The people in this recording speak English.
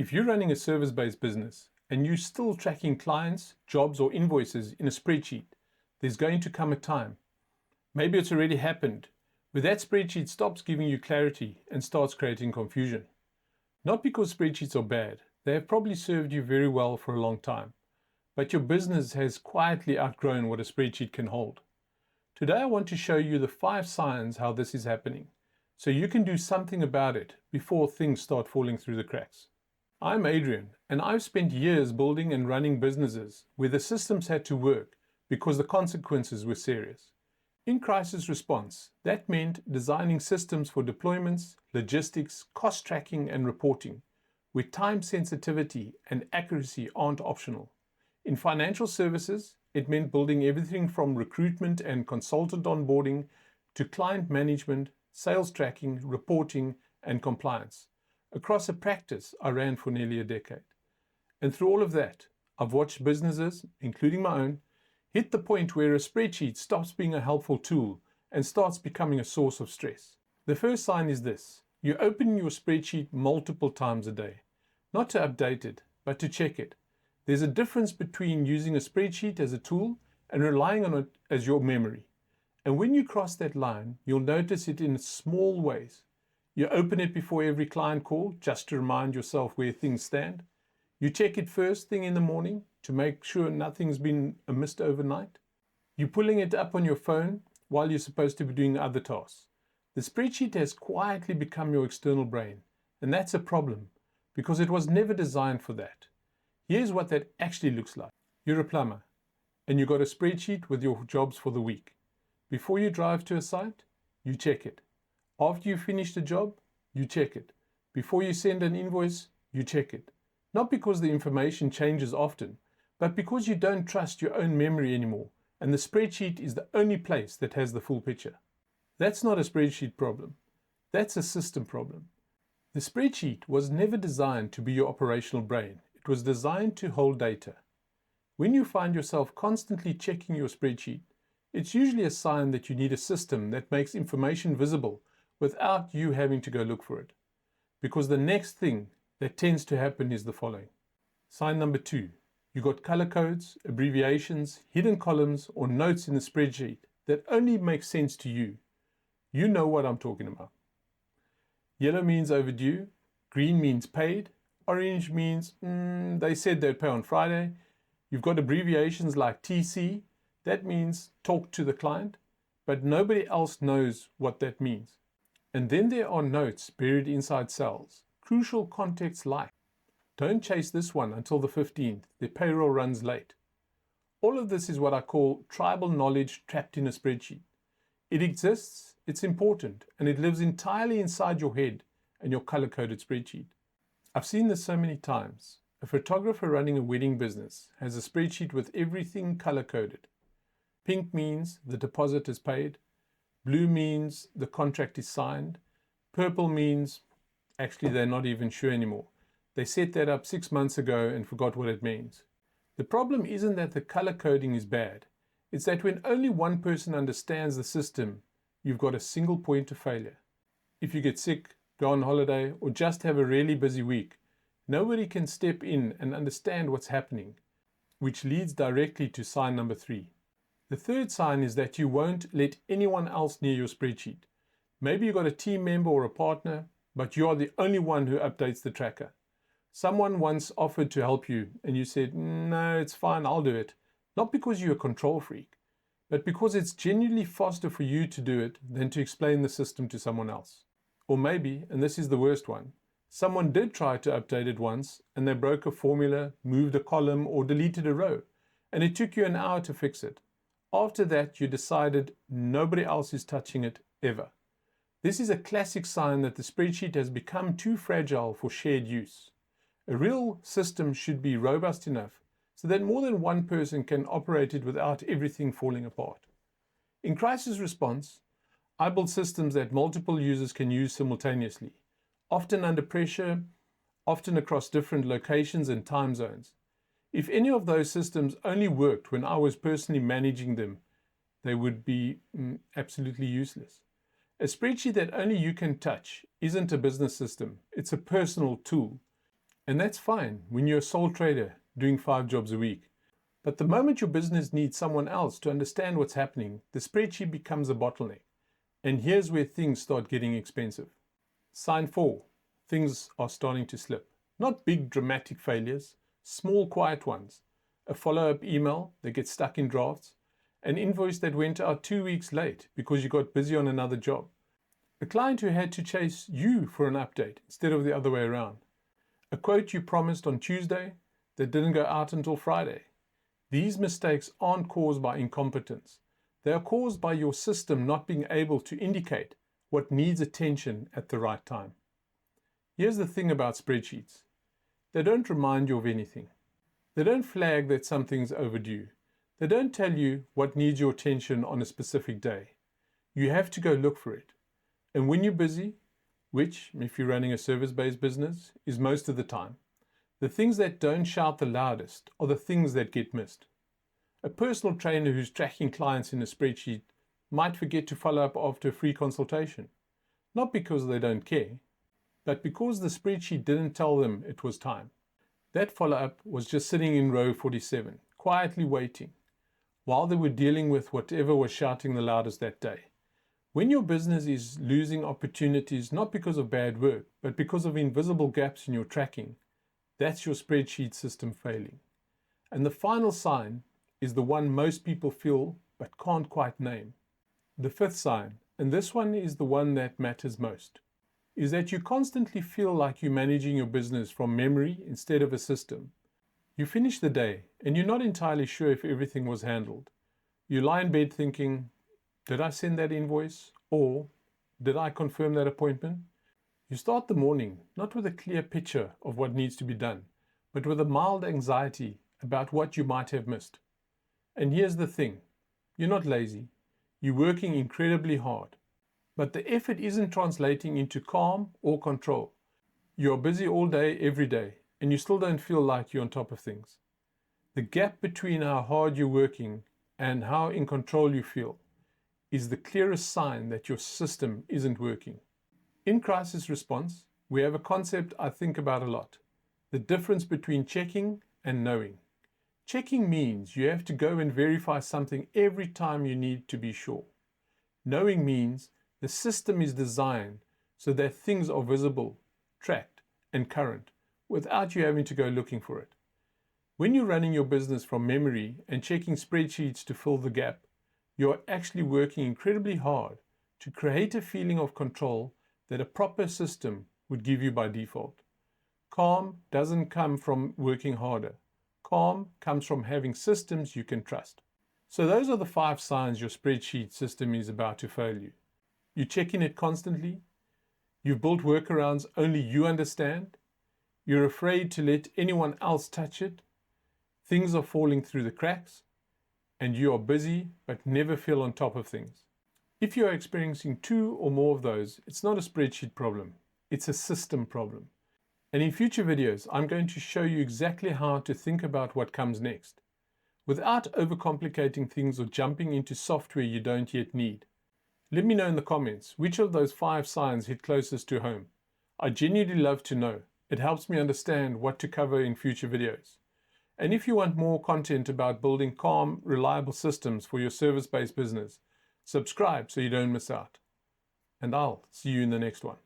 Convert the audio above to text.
If you're running a service-based business and you're still tracking clients, jobs, or invoices in a spreadsheet, there's going to come a time, maybe it's already happened, where that spreadsheet stops giving you clarity and starts creating confusion. Not because spreadsheets are bad, they have probably served you very well for a long time, but your business has quietly outgrown what a spreadsheet can hold. Today I want to show you the 5 signs how this is happening, so you can do something about it before things start falling through the cracks. I'm Adrian, and I've spent years building and running businesses where the systems had to work because the consequences were serious. In crisis response, that meant designing systems for deployments, logistics, cost tracking, and reporting, where time sensitivity and accuracy aren't optional. In financial services, it meant building everything from recruitment and consultant onboarding to client management, sales tracking, reporting, and compliance. Across a practice I ran for nearly a decade. And through all of that, I've watched businesses, including my own, hit the point where a spreadsheet stops being a helpful tool and starts becoming a source of stress. The first sign is this: you open your spreadsheet multiple times a day, not to update it, but to check it. There's a difference between using a spreadsheet as a tool and relying on it as your memory. And when you cross that line, you'll notice it in small ways. You open it before every client call, just to remind yourself where things stand. You check it first thing in the morning to make sure nothing's been missed overnight. You're pulling it up on your phone while you're supposed to be doing other tasks. The spreadsheet has quietly become your external brain, and that's a problem because it was never designed for that. Here's what that actually looks like. You're a plumber, and you've got a spreadsheet with your jobs for the week. Before you drive to a site, you check it. After you finish the job, you check it. Before you send an invoice, you check it. Not because the information changes often, but because you don't trust your own memory anymore, and the spreadsheet is the only place that has the full picture. That's not a spreadsheet problem. That's a system problem. The spreadsheet was never designed to be your operational brain. It was designed to hold data. When you find yourself constantly checking your spreadsheet, it's usually a sign that you need a system that makes information visible without you having to go look for it. Because the next thing that tends to happen is the following. Sign number 2. You got color codes, abbreviations, hidden columns, or notes in the spreadsheet that only make sense to you. You know what I'm talking about. Yellow means overdue, green means paid, orange means they said they'd pay on Friday. You've got abbreviations like TC, that means talk to the client, but nobody else knows what that means. And then there are notes buried inside cells, crucial context like, don't chase this one until the 15th, the payroll runs late. All of this is what I call tribal knowledge trapped in a spreadsheet. It exists, it's important, and it lives entirely inside your head and your color-coded spreadsheet. I've seen this so many times. A photographer running a wedding business has a spreadsheet with everything color-coded. Pink means the deposit is paid. Blue means the contract is signed. Purple means actually they're not even sure anymore. They set that up 6 months ago and forgot what it means. The problem isn't that the color coding is bad. It's that when only one person understands the system, you've got a single point of failure. If you get sick, go on holiday, or just have a really busy week, nobody can step in and understand what's happening, which leads directly to sign number 3. The third sign is that you won't let anyone else near your spreadsheet. Maybe you've got a team member or a partner, but you are the only one who updates the tracker. Someone once offered to help you and you said, no, it's fine, I'll do it. Not because you're a control freak, but because it's genuinely faster for you to do it than to explain the system to someone else. Or maybe, and this is the worst one, someone did try to update it once and they broke a formula, moved a column, or deleted a row, and it took you an hour to fix it. After that, you decided nobody else is touching it ever. This is a classic sign that the spreadsheet has become too fragile for shared use. A real system should be robust enough so that more than one person can operate it without everything falling apart. In crisis response, I build systems that multiple users can use simultaneously, often under pressure, often across different locations and time zones. If any of those systems only worked when I was personally managing them, they would be absolutely useless. A spreadsheet that only you can touch isn't a business system, it's a personal tool. And that's fine when you're a sole trader doing 5 jobs a week. But the moment your business needs someone else to understand what's happening, the spreadsheet becomes a bottleneck. And here's where things start getting expensive. Sign 4. Things are starting to slip. Not big dramatic failures, small quiet ones. A follow-up email that gets stuck in drafts. An invoice that went out 2 weeks late because you got busy on another job. A client who had to chase you for an update instead of the other way around. A quote you promised on Tuesday that didn't go out until Friday. These mistakes aren't caused by incompetence. They are caused by your system not being able to indicate what needs attention at the right time. Here's the thing about spreadsheets. They don't remind you of anything. They don't flag that something's overdue. They don't tell you what needs your attention on a specific day. You have to go look for it. And when you're busy, which, if you're running a service-based business, is most of the time, the things that don't shout the loudest are the things that get missed. A personal trainer who's tracking clients in a spreadsheet might forget to follow up after a free consultation. Not because they don't care, but because the spreadsheet didn't tell them it was time. That follow-up was just sitting in row 47, quietly waiting, while they were dealing with whatever was shouting the loudest that day. When your business is losing opportunities not because of bad work, but because of invisible gaps in your tracking, that's your spreadsheet system failing. And the final sign is the one most people feel but can't quite name. The 5th sign, and this one is the one that matters most, is that you constantly feel like you're managing your business from memory instead of a system. You finish the day and you're not entirely sure if everything was handled. You lie in bed thinking, did I send that invoice? Or did I confirm that appointment? You start the morning not with a clear picture of what needs to be done, but with a mild anxiety about what you might have missed. And here's the thing, you're not lazy. You're working incredibly hard. But the effort isn't translating into calm or control. You're busy all day, every day, and you still don't feel like you're on top of things. The gap between how hard you're working and how in control you feel is the clearest sign that your system isn't working. In crisis response, we have a concept I think about a lot, the difference between checking and knowing. Checking means you have to go and verify something every time you need to be sure. Knowing means the system is designed so that things are visible, tracked, and current without you having to go looking for it. When you're running your business from memory and checking spreadsheets to fill the gap, you're actually working incredibly hard to create a feeling of control that a proper system would give you by default. Calm doesn't come from working harder. Calm comes from having systems you can trust. So those are the 5 signs your spreadsheet system is about to fail you. You're checking it constantly. You've built workarounds only you understand. You're afraid to let anyone else touch it. Things are falling through the cracks. And you are busy but never feel on top of things. If you are experiencing 2 or more of those, it's not a spreadsheet problem. It's a system problem. And in future videos, I'm going to show you exactly how to think about what comes next, without overcomplicating things or jumping into software you don't yet need. Let me know in the comments which of those 5 signs hit closest to home. I genuinely love to know. It helps me understand what to cover in future videos. And if you want more content about building calm, reliable systems for your service-based business, subscribe so you don't miss out. And I'll see you in the next one.